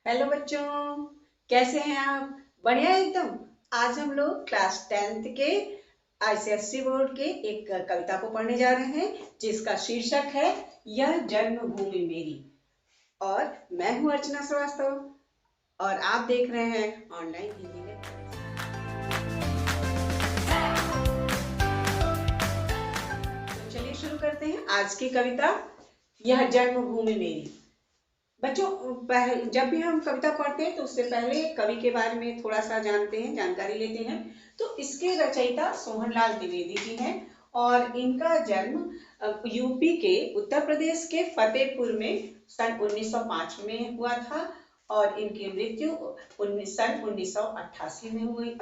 Hello बच्चों, कैसे हैं आप? बढ़िया एकदम। आज हम लोग क्लास 10th के आईसीएससी बोर्ड के एक कविता को पढ़ने जा रहे हैं जिसका शीर्षक है यह जन्मभूमि मेरी। और मैं हूँ अर्चना श्रीवास्तव और आप देख रहे हैं ऑनलाइन हिंदी में। तो चलिए शुरू करते हैं आज की कविता, यह जन्मभूमि मेरी। बच्चों, जब भी हम कविता पढ़ते हैं तो उससे पहले कवि के बारे में थोड़ा सा जानते हैं, जानकारी लेते हैं। तो इसके रचयिता सोहनलाल द्विवेदी जी हैं और इनका जन्म यूपी के उत्तर प्रदेश के फतेहपुर में सन 1905 में हुआ था और इनकी मृत्यु सन 1988 में हुई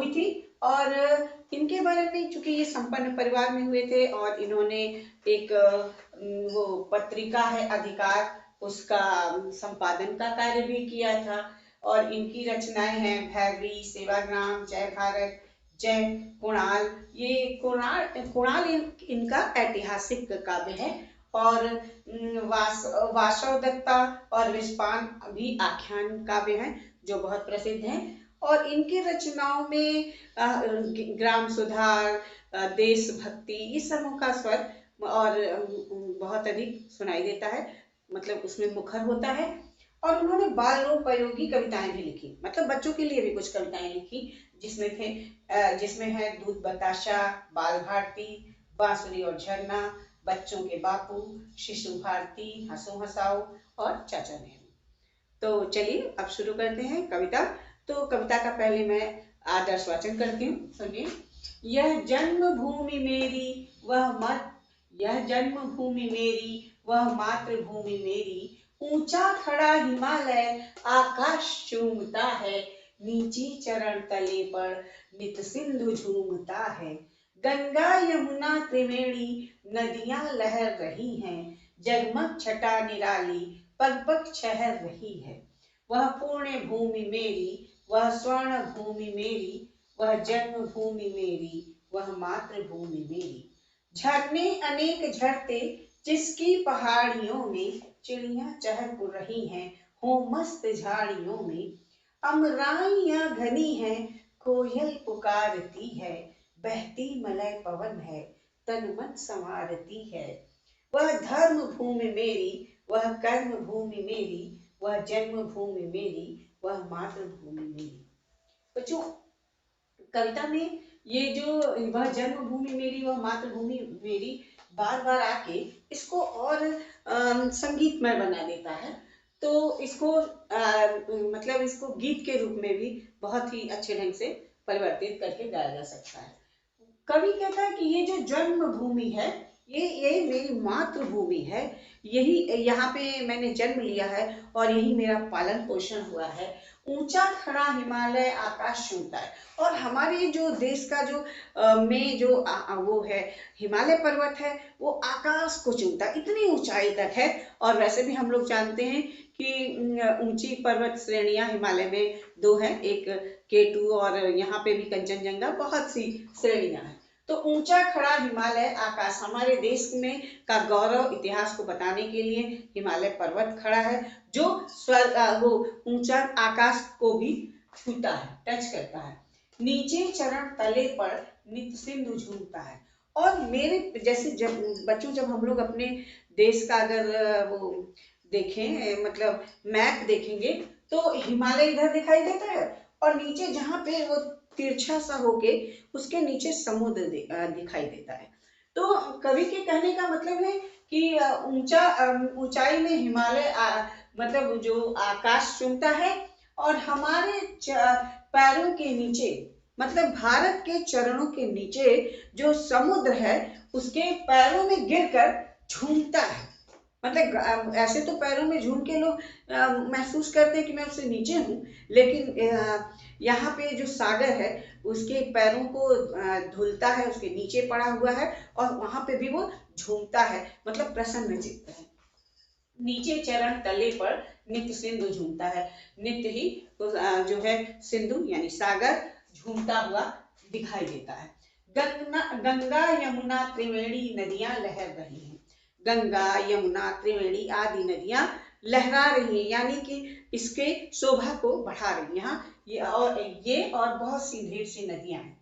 थी। और इनके बारे में, चूंकि ये संपन्न परिवार में हुए थे और इन्होंने एक वो पत्रिका है अधिकार, उसका संपादन का कार्य भी किया था। और इनकी रचनाएं हैं भैरवी, सेवाग्राम, जय भारत, जय कुणाल। ये कुणाल इनका ऐतिहासिक काव्य है। और वासव दत्ता और विस्पान भी आख्यान काव्य हैं जो बहुत प्रसिद्ध हैं। और इनकी रचनाओं में ग्राम सुधार, देशभक्ति, इस समूह का स्वर और बहुत अधिक सुनाई देता है, मतलब उसमें मुखर होता है। और उन्होंने बालोपयोगी कविताएं भी लिखी, मतलब बच्चों के लिए भी कुछ कविताएं लिखी, जिसमें है दूध बताशा, बाल भारती, बांसुरी और झरना, बच्चों के बापू, शिशु भारती, हंसो हंसाओ और चाचा नेहरू। तो चलिए अब शुरू करते हैं कविता। तो कविता का पहले मैं आदर्श वाचन करती हूँ, सुनिए। यह जन्मभूमि मेरी वह मत यह जन्मभूमि मेरी वह मातृभूमि मेरी, ऊंचा खड़ा हिमालय आकाश चूमता है, नीची चरण तले पर नित सिंधु झूमता है। गंगा यमुना त्रिवेणी नदियां लहर रही हैं, जगमग छटा निराली पग पग छहर रही है। वह पुण्य भूमि मेरी, वह स्वर्ण भूमि मेरी, वह जन्मभूमि मेरी, वह मातृभूमि मेरी। झरने अनेक झरते जिसकी पहाड़ियों में, चिड़ियां चहक रही हैं हो मस्त झाड़ियों में। अमराइयां घनी हैं, कोयल पुकारती है, बहती मलय पवन है, तन मन संवारती है। वह धर्म भूमि मेरी, वह कर्म भूमि मेरी, वह जन्मभूमि मेरी, वह मातृभूमि मेरी। बच्चों, कविता में ये जो वह जन्मभूमि मेरी वह मातृभूमि मेरी बार बार आके इसको और संगीतमय बना देता है। तो इसको मतलब इसको गीत के रूप में भी बहुत ही अच्छे ढंग से परिवर्तित करके गाया जा सकता है। कवि कहता है कि ये जो जन्मभूमि है, ये मेरी मातृभूमि है, यही यहाँ पे मैंने जन्म लिया है और यही मेरा पालन पोषण हुआ है। ऊंचा खड़ा हिमालय आकाश छूता है। और हमारे जो देश का जो में जो वो है हिमालय पर्वत है, वो आकाश को चूमता है, इतनी ऊंचाई तक है। और वैसे भी हम लोग जानते हैं कि ऊंची पर्वत श्रेणियां हिमालय में दो हैं, एक केटू और यहाँ पे भी कंचनजंगा, बहुत सी श्रेणियां हैं। तो ऊंचा खड़ा हिमालय आकाश, हमारे देश में का गौरव इतिहास को बताने के लिए हिमालय पर्वत खड़ा है, जो वो ऊंचा आकाश को भी छूता है, टच करता है। नीचे चरण तले पर नित सिंधु झूमता है। और मेरे जैसे जब हम लोग अपने देश का अगर वो देखें, मतलब मैप देखेंगे, तो हिमालय इधर दिखाई देता है और नीचे जहाँ पे वो तिरछा सा होके उसके नीचे समुद्र दिखाई देता है। तो कवि के कहने का मतलब है कि ऊंचाई में हिमालय मतलब जो आकाश चूमता है और हमारे पैरों के नीचे, मतलब भारत के चरणों के नीचे जो समुद्र है उसके पैरों में गिरकर झूमता है। मतलब ऐसे तो पैरों में झूम के लोग महसूस करते हैं कि मैं उससे नीचे हूँ, लेकिन यहाँ पे जो सागर है उसके पैरों को धुलता है, उसके नीचे पड़ा हुआ है और वहां पे भी वो झूमता है, मतलब प्रसन्न चित्त है। नीचे चरण तले पर नित्य सिंधु झूमता है, नित्य ही जो है सिंधु यानी सागर झूमता हुआ दिखाई देता है। गंगा यमुना त्रिवेणी नदियां लहर रही हैं। गंगा, यमुना, त्रिवेणी आदि नदियां लहरा रही हैं, यानी कि इसके शोभा को बढ़ा रही हैं। ये और बहुत सी ढेर सी नदियां हैं।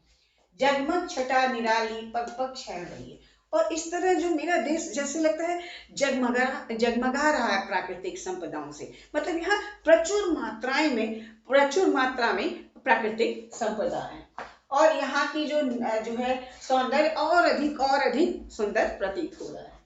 जगमग छटा निराली पग पग छाया रही है। और इस तरह जो मेरा देश जैसे लगता है जगमगा रहा है प्राकृतिक संपदाओं से। मतलब यहाँ प्रचुर मात्रा में प्राकृतिक संपदा है, और यहाँ की जो है सौंदर्य और अधिक सुंदर प्रतीत हो रहा है।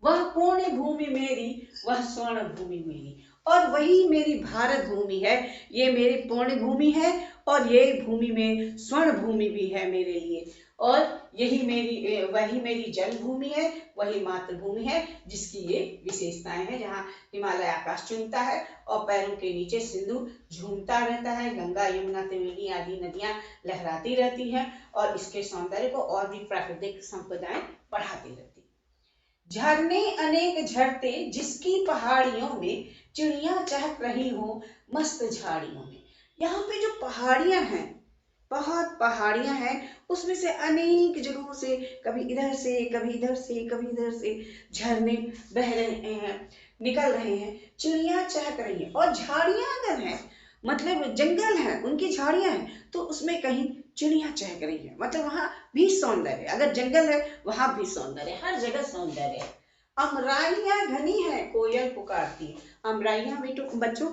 वह पुण्य भूमि मेरी, वह स्वर्ण भूमि मेरी, और वही मेरी भारत भूमि है। ये मेरी पुण्य भूमि है, और ये भूमि में स्वर्ण भूमि भी है मेरे लिए। और वही मेरी जन्मभूमि है, वही मातृभूमि है, जिसकी ये विशेषताएं हैं, जहाँ हिमालय आकाश चूमता है और पैरों के नीचे सिंधु झूमता रहता है, गंगा, यमुना, त्रिवेणी आदि नदियां लहराती रहती हैं, और इसके सौंदर्य को और भी प्राकृतिक संपदाएं बढ़ाती रहती। झरने अनेक झरते जिसकी पहाड़ियों में, चिड़िया चहक रही हो मस्त झाड़ियों में। यहाँ पे जो पहाड़ियां हैं, बहुत पहाड़ियां हैं, उसमें से अनेक जगहों से, कभी इधर से कभी इधर से कभी इधर से झरने बह रहे हैं, निकल रहे हैं, चिड़िया चहक रही हैं। और झाड़ियां अगर हैं, मतलब जंगल है, उनकी झाड़ियां हैं, तो उसमें कहीं चिड़िया चहक रही है, मतलब वहां भी सौंदर्य है। अगर जंगल है वहां भी सौंदर्य है, हर जगह सौंदर्य है। अमराइयां घनी है कोयल पुकारती है। अमराइयां बच्चों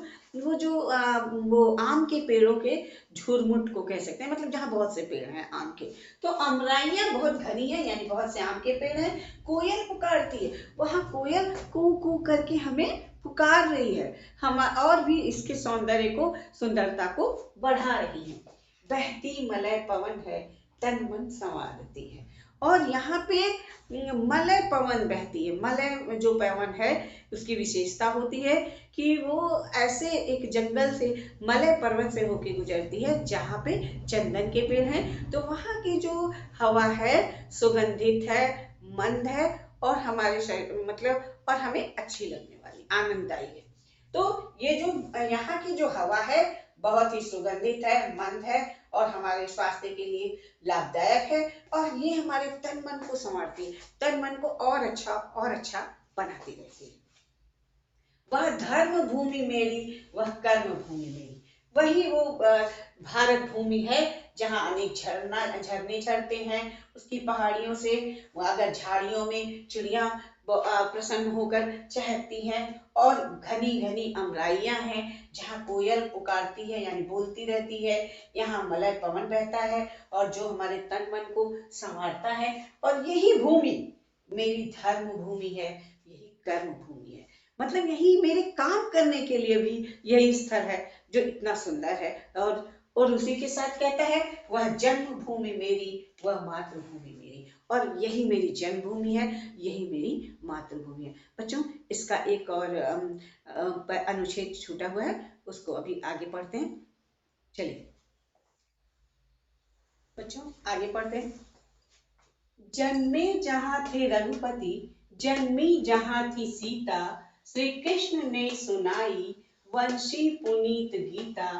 वो आम के पेड़ों के झुरमुट को कह सकते हैं, मतलब जहाँ बहुत से पेड़ हैं आम के, तो अमराइयां बहुत घनी है, यानी बहुत से आम के पेड़ हैं। कोयल पुकारती है, वहां कोयल कू कू करके हमें पुकार रही है, हम और भी इसके सुंदरता को बढ़ा रही है। बहती मलय पवन है, तन मन संवारती है। और यहाँ पे मलय पवन बहती है। मलय जो पवन है, उसकी विशेषता होती है कि वो ऐसे एक जंगल से, मलय पर्वत से होके गुजरती है, जहाँ पे चंदन के पेड़ हैं। तो वहाँ की जो हवा है सुगंधित है, मंद है, और हमारे शरीर और हमें अच्छी लगने वाली, आनंददायी है। तो ये जो यहाँ की जो हवा है बहुत ही सुगंधित है, मंद है, और हमारे स्वास्थ्य के लिए लाभदायक है, और ये हमारे तन मन को संवारती है, तन मन को और अच्छा बनाती रहती है। वह धर्म भूमि मेरी, वह कर्म भूमि मेरी। वही वो भारत भूमि है, जहाँ अनेक झरने झरते हैं उसकी पहाड़ियों से। अगर झाड़ियों में चिड़िया प्रसन्न होकर चहकती हैं, और घनी घनी अमराइयां हैं जहाँ कोयल पुकारती है, यानी बोलती रहती है। यहाँ मलय पवन बहता है, और जो हमारे तन मन को संवारता है। और यही भूमि मेरी धर्म भूमि है, यही कर्म भूमि है। मतलब यही मेरे काम करने के लिए भी यही स्थल है जो इतना सुंदर है। और उसी के साथ कहता है, वह जन्मभूमि मेरी, वह मातृभूमि मेरी, और यही मेरी जन्मभूमि है, यही मेरी मातृभूमि है। बच्चों, इसका एक और अनुच्छेद छूटा हुआ है, उसको अभी आगे पढ़ते हैं। चलिए बच्चों, आगे पढ़ते हैं। जन्मे जहाँ थे रघुपति, जन्मी जहाँ थी सीता, श्री कृष्ण ने सुनाई वंशी पुनीत गीता।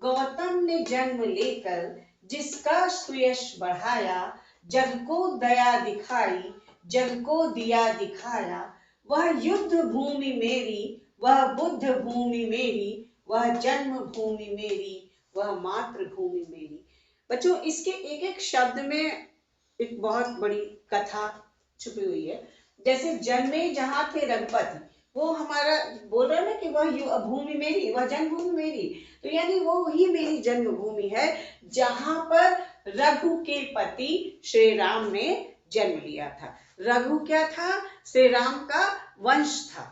गौतम ने जन्म लेकर जिसका सुयश बढ़ाया, जग को दया दिखाई, जग को दिया दिखाया। वह युद्ध भूमि मेरी, वह बुद्ध भूमि मेरी, वह जन्म भूमि मेरी, वह मातृभूमि मेरी। बच्चों, इसके एक एक शब्द में एक बहुत बड़ी कथा छुपी हुई है। जैसे जन्मे जहाँ थे रघुपति, वो हमारा बोल रहा है ना कि वह भूमि मेरी, वह जन्मभूमि मेरी, तो यानी वो ही मेरी जन्मभूमि है, जहाँ पर रघु के पति श्री राम ने जन्म लिया था। रघु क्या था? श्री राम का वंश था,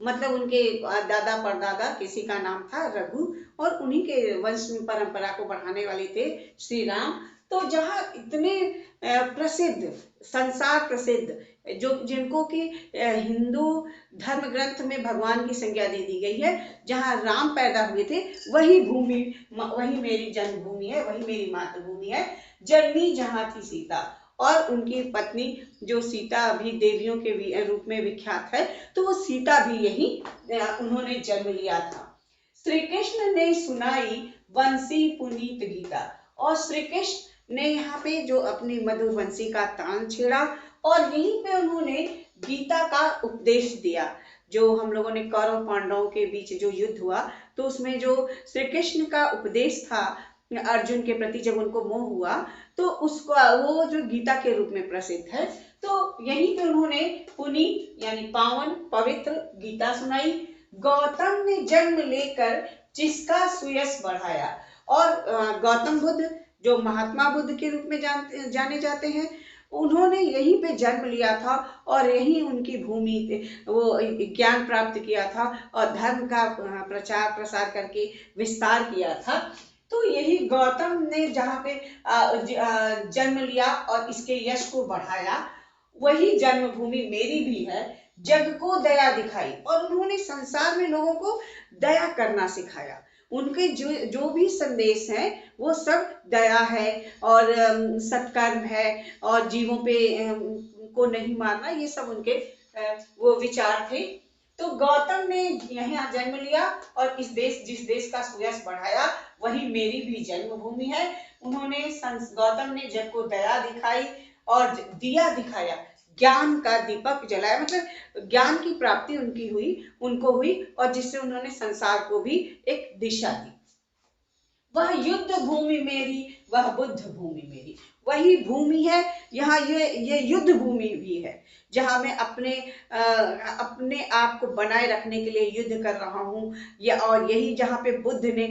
मतलब उनके दादा परदादा किसी का नाम था रघु, और उन्हीं के वंश परंपरा को बढ़ाने वाले थे श्री राम। तो जहाँ इतने प्रसिद्ध, संसार प्रसिद्ध, जिनको कि हिंदू धर्म ग्रंथ में भगवान की संज्ञा दे दी गई है, जहाँ राम पैदा हुए थे, वही मेरी जन्मभूमि है, वही मेरी मातृभूमि है। जन्मी जहाँ थी सीता, और उनकी पत्नी जो सीता अभी देवियों के रूप में विख्यात है, तो वो सीता भी यही उन्होंने जन्म लिया था। श्री कृष्ण ने सुनाई वंशी पुनीत गीता, और श्री कृष्ण ने यहाँ पे जो अपनी मधुर वंशी का तान छेड़ा, और यहीं पे उन्होंने गीता का उपदेश दिया। जो हम लोगों ने कौरव पांडवों के बीच जो युद्ध हुआ, तो उसमें जो श्री कृष्ण का उपदेश था अर्जुन के प्रति, जब उनको मोह हुआ, तो उसको वो जो गीता के रूप में प्रसिद्ध है। तो यहीं पे उन्होंने पुनीत यानी पावन पवित्र गीता सुनाई। गौतम ने जन्म लेकर जिसका सुयश बढ़ाया। और गौतम बुद्ध जो महात्मा बुद्ध के रूप में जाने जाते हैं, उन्होंने यहीं पे जन्म लिया था और यहीं उनकी भूमि वो ज्ञान प्राप्त किया था और धर्म का प्रचार प्रसार करके विस्तार किया था। तो यही गौतम ने जहाँ पे जन्म लिया और इसके यश को बढ़ाया, वही जन्मभूमि मेरी भी है। जग को दया दिखाई और उन्होंने संसार में लोगों को दया करना सिखाया। उनके जो जो भी संदेश हैं वो सब दया है और सत्कर्म है और जीवों पे को नहीं मारना, ये सब उनके वो विचार थे। तो गौतम ने यहाँ जन्म लिया और इस देश जिस देश का सुयश बढ़ाया वही मेरी भी जन्मभूमि है। उन्होंने गौतम ने जग को दया दिखाई और दिया दिखाया, ज्ञान का दीपक जलाया, मतलब ज्ञान की प्राप्ति उनको हुई और जिससे उन्होंने संसार को भी एक दिशा दी। वह युद्ध भूमि मेरी, वह बुद्ध भूमि मेरी। वही भूमि है यहाँ, ये युद्ध भूमि भी है जहाँ मैं अपने आप को बनाए रखने के लिए युद्ध कर रहा हूँ। और यही जहाँ पे बुद्ध ने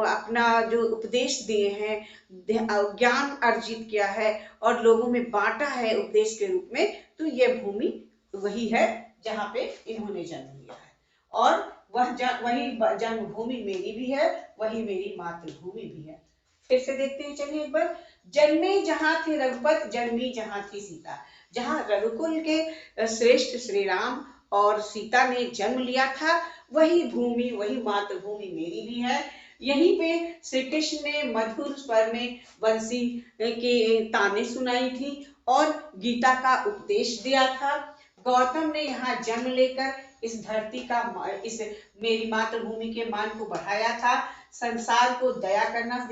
अपना जो उपदेश दिए हैं, ज्ञान अर्जित किया है और लोगों में बांटा है उपदेश के रूप में, तो ये भूमि वही है जहाँ पे इन्होंने जन्म लिया है। और वही जन्मभूमि मेरी भी है, वही मेरी मातृभूमि भी है। फिर से देखते हैं, चलिए एक बार। जन्मे जहाँ थे रघुपत, जन्मी जहाँ थी सीता। जहाँ रघुकुल के श्रेष्ठ श्री राम और सीता ने जन्म लिया था, वही भूमि, वही मातृभूमि मेरी भी है। यहीं पे श्री कृष्ण ने मधुर स्वर में बंसी के ताने सुनाई थी और गीता का उपदेश दिया था। गौतम ने यहाँ जन्म लेकर इस धरती का, इस मेरी मातृभूमि के मान को बढ़ाया था, संसार को दया करना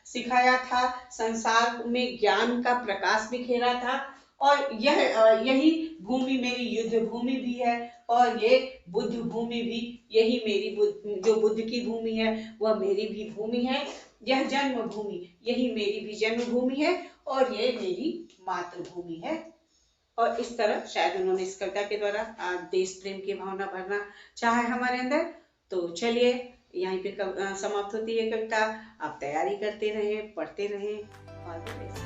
सिखाया था, संसार में ज्ञान का प्रकाश बिखेरा था। और यही भूमि मेरी युद्ध भूमि भी है और ये बुद्ध भूमि भी, यही मेरी जो बुद्ध की भूमि है वह मेरी भी भूमि है। यह जन्म भूमि, यही मेरी भी जन्मभूमि है और ये मेरी मातृभूमि है। और इस तरह शायद उन्होंने इस कविता के द्वारा देश प्रेम की भावना भरना चाहा है हमारे अंदर। तो चलिए यहीं पे समाप्त होती है कविता। आप तैयारी करते रहें, पढ़ते रहें। All the best.